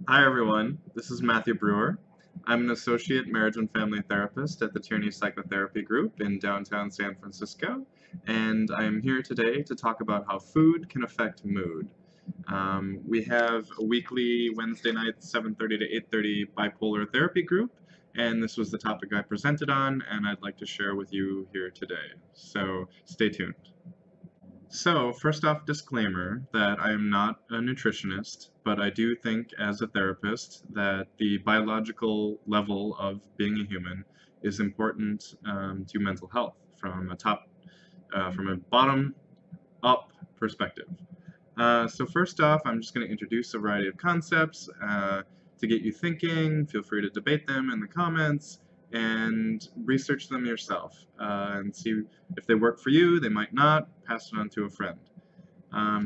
Hi everyone, this is Matthew Breuer. I'm an associate marriage and family therapist at the Tierney Psychotherapy Group in downtown San Francisco, and I'm here today to talk about how food can affect mood. We have a weekly Wednesday night 7:30 to 8:30 bipolar therapy group, and this was the topic I presented on, and I'd like to share with you here today. So stay tuned. So, first off, disclaimer that I am not a nutritionist, but I do think as a therapist that the biological level of being a human is important to mental health from a bottom up perspective. So first off, I'm just going to introduce a variety of concepts to get you thinking. Feel free to debate them in the comments and research them yourself and see if they work for you. They might not. Pass it on to a friend.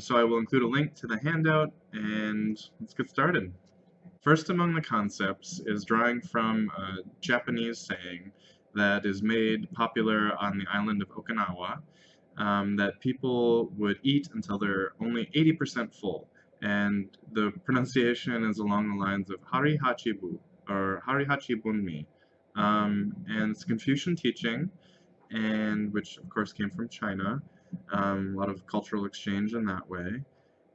So I will include a link to the handout, and let's get started. First among the concepts is drawing from a Japanese saying that is made popular on the island of Okinawa, that people would eat until they're only 80% full. And the pronunciation is along the lines of Hari Hachibu, or Hari Hachibunmi. And it's Confucian teaching, and which of course came from China. A lot of cultural exchange in that way.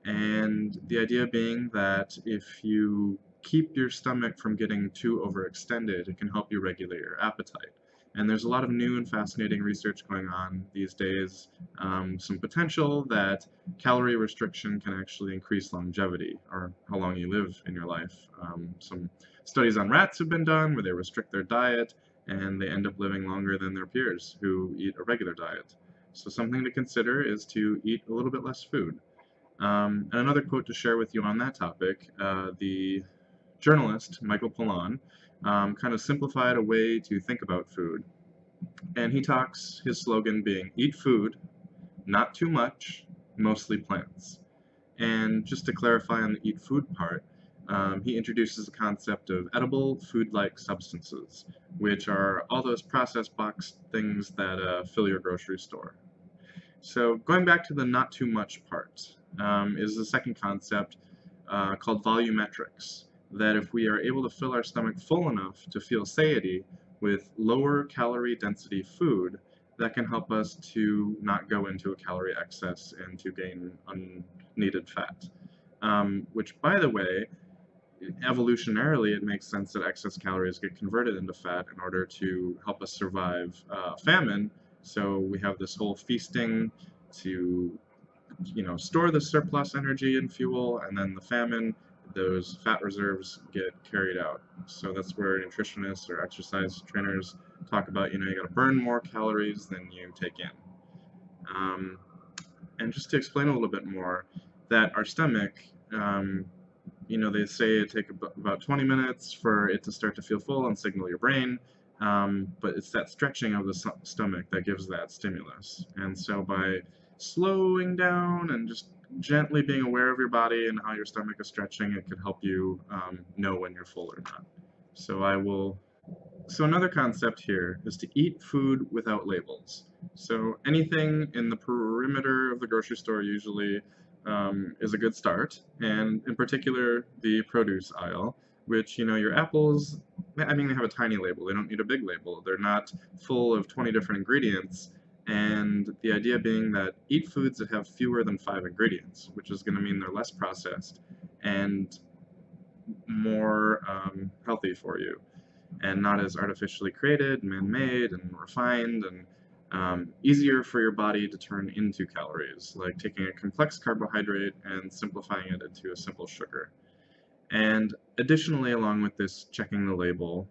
And the idea being that if you keep your stomach from getting too overextended, it can help you regulate your appetite. And there's a lot of new and fascinating research going on these days. Some potential that calorie restriction can actually increase longevity, or how long you live in your life. Some studies on rats have been done where they restrict their diet and they end up living longer than their peers who eat a regular diet. So something to consider is to eat a little bit less food. And another quote to share with you on that topic, the journalist Michael Pollan kind of simplified a way to think about food. And he talks, his slogan being, eat food, not too much, mostly plants. And just to clarify on the eat food part, he introduces the concept of edible food-like substances, which are all those processed box things that fill your grocery store. So going back to the not too much part is the second concept called volumetrics, that if we are able to fill our stomach full enough to feel satiety with lower calorie density food, that can help us to not go into a calorie excess and to gain unneeded fat. Which, by the way, evolutionarily, it makes sense that excess calories get converted into fat in order to help us survive famine. So we have this whole feasting to, store the surplus energy and fuel, and then the famine, those fat reserves get carried out. So that's where nutritionists or exercise trainers talk about, you got to burn more calories than you take in. And just to explain a little bit more, that our stomach, they say it takes about 20 minutes for it to start to feel full and signal your brain, but it's that stretching of the stomach that gives that stimulus. And so by slowing down and just gently being aware of your body and how your stomach is stretching, it could help you know when you're full or not. So another concept here is to eat food without labels. So anything in the perimeter of the grocery store usually is a good start, and in particular the produce aisle, which, your apples, I mean, they have a tiny label, they don't need a big label, they're not full of 20 different ingredients, and the idea being that eat foods that have fewer than 5 ingredients, which is going to mean they're less processed and more healthy for you, and not as artificially created, man-made, and refined, and easier for your body to turn into calories, like taking a complex carbohydrate and simplifying it into a simple sugar. And additionally, along with this checking the label,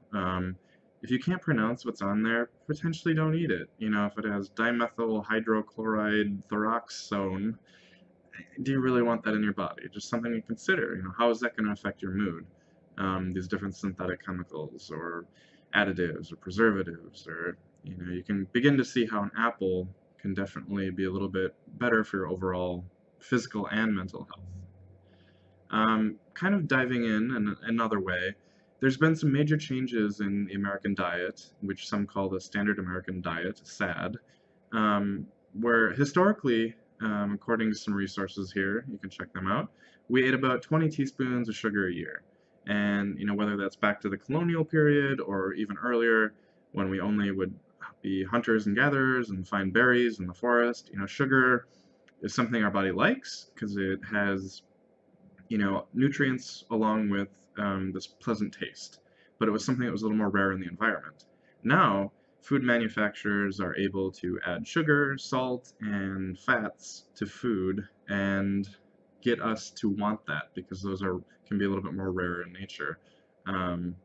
if you can't pronounce what's on there, potentially don't eat it. If it has dimethyl hydrochloride thyroxone, do you really want that in your body? Just something to consider. How is that going to affect your mood? These different synthetic chemicals or additives or preservatives, or you can begin to see how an apple can definitely be a little bit better for your overall physical and mental health. Kind of diving in another way, there's been some major changes in the American diet, which some call the Standard American Diet, SAD, where historically, according to some resources here, you can check them out, we ate about 20 teaspoons of sugar a year. And, whether that's back to the colonial period or even earlier when we only would be hunters and gatherers and find berries in the forest, sugar is something our body likes because it has, nutrients along with this pleasant taste. But it was something that was a little more rare in the environment. Now, food manufacturers are able to add sugar, salt, and fats to food and get us to want that because those can be a little bit more rare in nature. Um,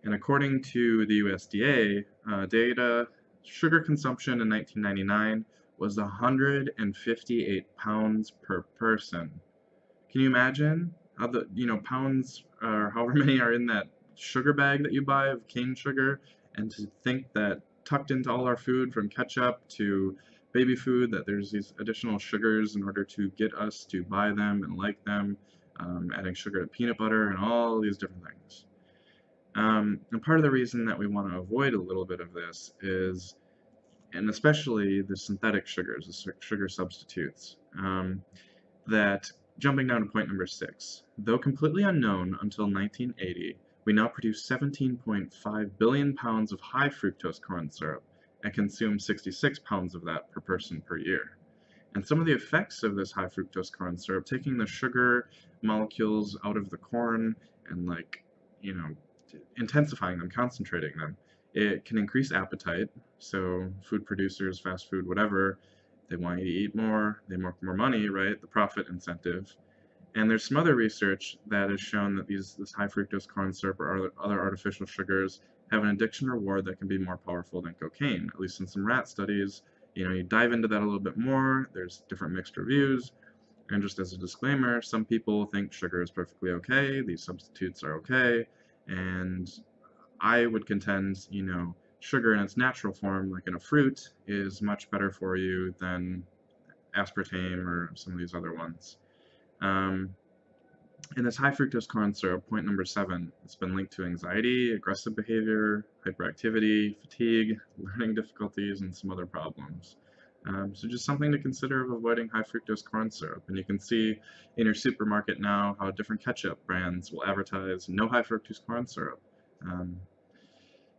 and according to the USDA data, sugar consumption in 1999 was 158 pounds per person. Can you imagine how pounds or however many are in that sugar bag that you buy of cane sugar? And to think that tucked into all our food, from ketchup to baby food, that there's these additional sugars in order to get us to buy them and like them, adding sugar to peanut butter and all these different things. And part of the reason that we want to avoid a little bit of this is, and especially the synthetic sugars, the sugar substitutes, that jumping down to point number 6, though completely unknown until 1980, we now produce 17.5 billion pounds of high fructose corn syrup and consume 66 pounds of that per person per year. And some of the effects of this high fructose corn syrup, taking the sugar molecules out of the corn and intensifying them, concentrating them, it can increase appetite. So food producers, fast food, whatever, they want you to eat more, they make more money, right? The profit incentive. And there's some other research that has shown that this high fructose corn syrup or other artificial sugars have an addiction reward that can be more powerful than cocaine, at least in some rat studies. You dive into that a little bit more, there's different mixed reviews. And just as a disclaimer, some people think sugar is perfectly okay, these substitutes are okay, and I would contend, sugar in its natural form, like in a fruit, is much better for you than aspartame or some of these other ones. And this high fructose corn syrup, point number 7, it's been linked to anxiety, aggressive behavior, hyperactivity, fatigue, learning difficulties, and some other problems. So just something to consider of avoiding high fructose corn syrup. And you can see in your supermarket now how different ketchup brands will advertise no high fructose corn syrup.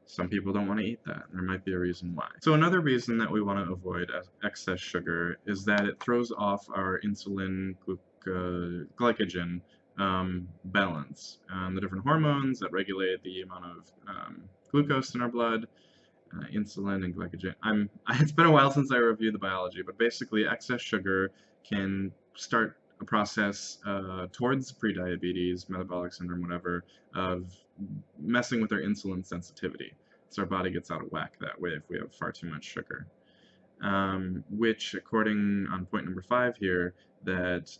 Some people don't want to eat that. There might be a reason why. So another reason that we want to avoid excess sugar is that it throws off our insulin glycogen balance. The different hormones that regulate the amount of glucose in our blood, insulin and glycogen. It's been a while since I reviewed the biology, but basically excess sugar can start a process towards prediabetes, metabolic syndrome, whatever, of messing with our insulin sensitivity. So our body gets out of whack that way if we have far too much sugar. Which, according on point number 5 here, that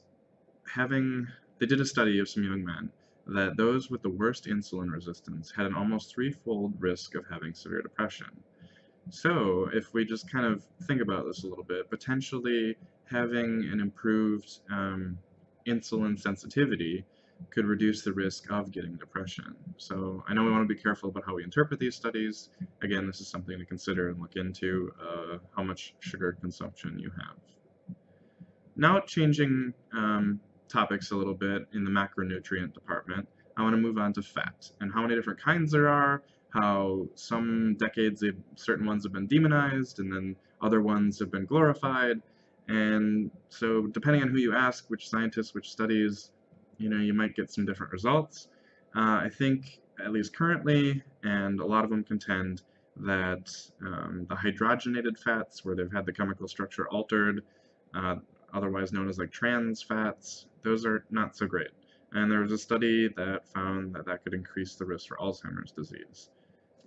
they did a study of some young men that those with the worst insulin resistance had an almost 3-fold risk of having severe depression. So if we just kind of think about this a little bit, potentially having an improved insulin sensitivity could reduce the risk of getting depression. So I know we want to be careful about how we interpret these studies. Again, this is something to consider and look into, how much sugar consumption you have. Now changing topics a little bit in the macronutrient department, I want to move on to fat and how many different kinds there are, how some decades certain ones have been demonized and then other ones have been glorified. And so depending on who you ask, which scientists, which studies, you might get some different results. I think, at least currently, and a lot of them contend that the hydrogenated fats, where they've had the chemical structure altered, otherwise known as like trans fats, those are not so great. And there was a study that found that could increase the risk for Alzheimer's disease.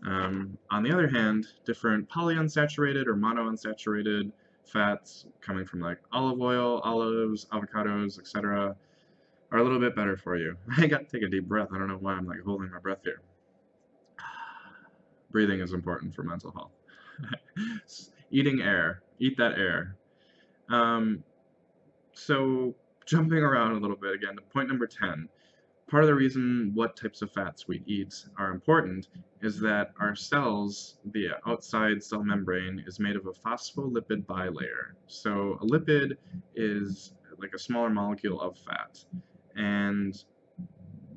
On the other hand, different polyunsaturated or monounsaturated fats coming from like olive oil, olives, avocados, etc., are a little bit better for you. I got to take a deep breath. I don't know why I'm like holding my breath here. Breathing is important for mental health. Eating air. Eat that air. So jumping around a little bit again to point number 10, part of the reason what types of fats we eat are important is that our cells, the outside cell membrane, is made of a phospholipid bilayer. So a lipid is like a smaller molecule of fat. And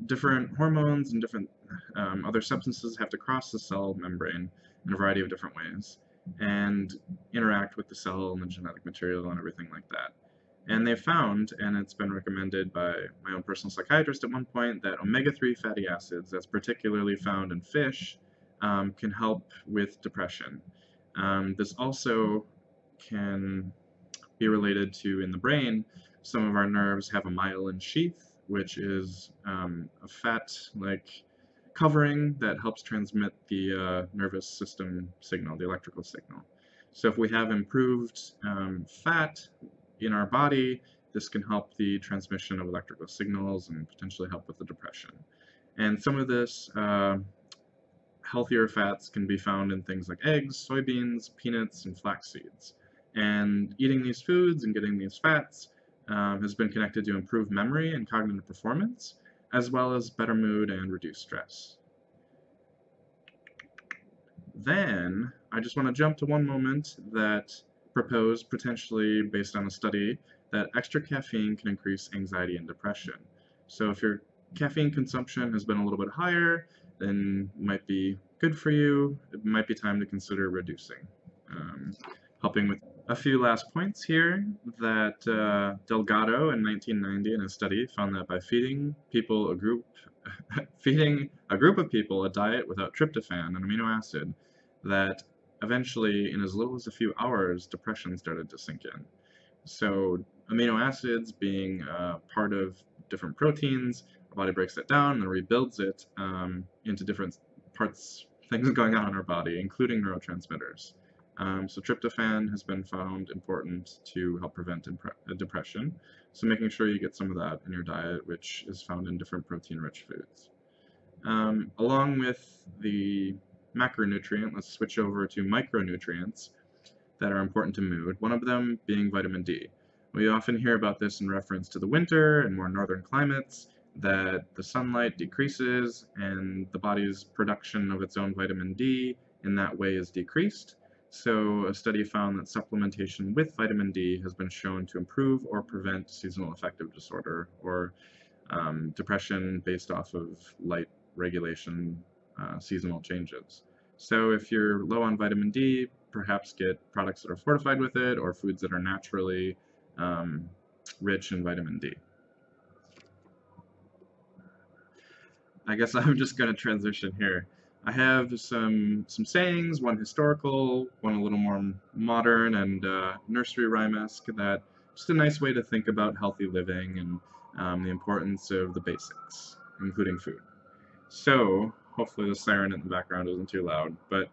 different hormones and different other substances have to cross the cell membrane in a variety of different ways and interact with the cell and the genetic material and everything like that. And they found, and it's been recommended by my own personal psychiatrist at one point, that omega-3 fatty acids, that's particularly found in fish, can help with depression. This also can be related to, in the brain, some of our nerves have a myelin sheath, which is a fat-like covering that helps transmit the nervous system signal, the electrical signal. So if we have improved fat in our body, this can help the transmission of electrical signals and potentially help with the depression. And some of this healthier fats can be found in things like eggs, soybeans, peanuts, and flax seeds. And eating these foods and getting these fats has been connected to improved memory and cognitive performance, as well as better mood and reduced stress. Then, I just want to jump to one moment that proposed, potentially based on a study, that extra caffeine can increase anxiety and depression. So if your caffeine consumption has been a little bit higher, then it might be good for you. It might be time to consider reducing. Helping with a few last points here, that Delgado in 1990 in a study found that by feeding a group of people a diet without tryptophan, an amino acid, that eventually, in as little as a few hours, depression started to sink in. So amino acids being part of different proteins, our body breaks that down and then rebuilds it into different parts, things going on in our body, including neurotransmitters. So tryptophan has been found important to help prevent depression. So making sure you get some of that in your diet, which is found in different protein-rich foods. Along with the macronutrient, let's switch over to micronutrients that are important to mood, one of them being vitamin D. We often hear about this in reference to the winter and more northern climates, that the sunlight decreases and the body's production of its own vitamin D in that way is decreased. So a study found that supplementation with vitamin D has been shown to improve or prevent seasonal affective disorder, or depression based off of light regulation seasonal changes. So if you're low on vitamin D, perhaps get products that are fortified with it, or foods that are naturally rich in vitamin D. I guess I'm just going to transition here. I have some sayings, one historical, one a little more modern and nursery rhyme-esque, that just a nice way to think about healthy living and the importance of the basics, including food. So, hopefully the siren in the background isn't too loud, but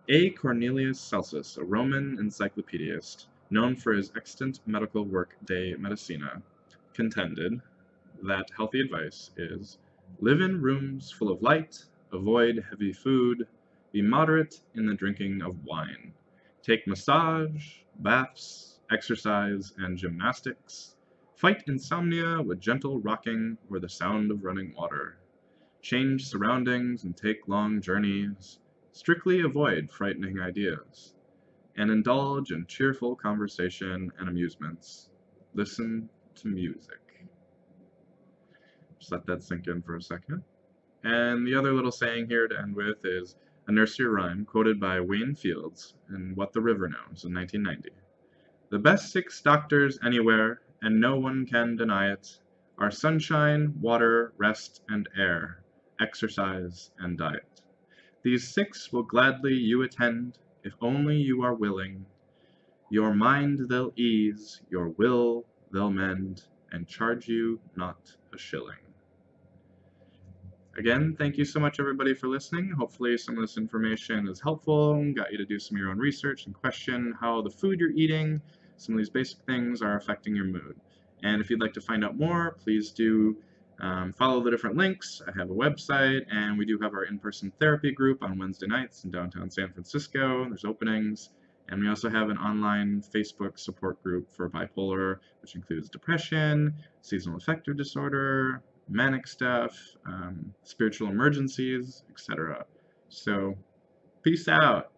A. Cornelius Celsus, a Roman encyclopedist, known for his extant medical work De Medicina, contended that healthy advice is: live in rooms full of light, avoid heavy food, be moderate in the drinking of wine, take massage, baths, exercise, and gymnastics, fight insomnia with gentle rocking or the sound of running water, change surroundings and take long journeys, strictly avoid frightening ideas, and indulge in cheerful conversation and amusements. Listen to music. Just let that sink in for a second. And the other little saying here to end with is a nursery rhyme quoted by Wayne Fields in What the River Knows in 1990. The best 6 doctors anywhere, and no one can deny it, are sunshine, water, rest, and air, exercise, and diet. These 6 will gladly you attend, if only you are willing. Your mind they'll ease, your will they'll mend, and charge you not a shilling. Again, thank you so much everybody for listening. Hopefully some of this information is helpful and got you to do some of your own research and question how the food you're eating, some of these basic things, are affecting your mood. And if you'd like to find out more, please do follow the different links. I have a website, and we do have our in-person therapy group on Wednesday nights in downtown San Francisco. There's openings. And we also have an online Facebook support group for bipolar, which includes depression, seasonal affective disorder, manic stuff, spiritual emergencies, etc. So, peace out.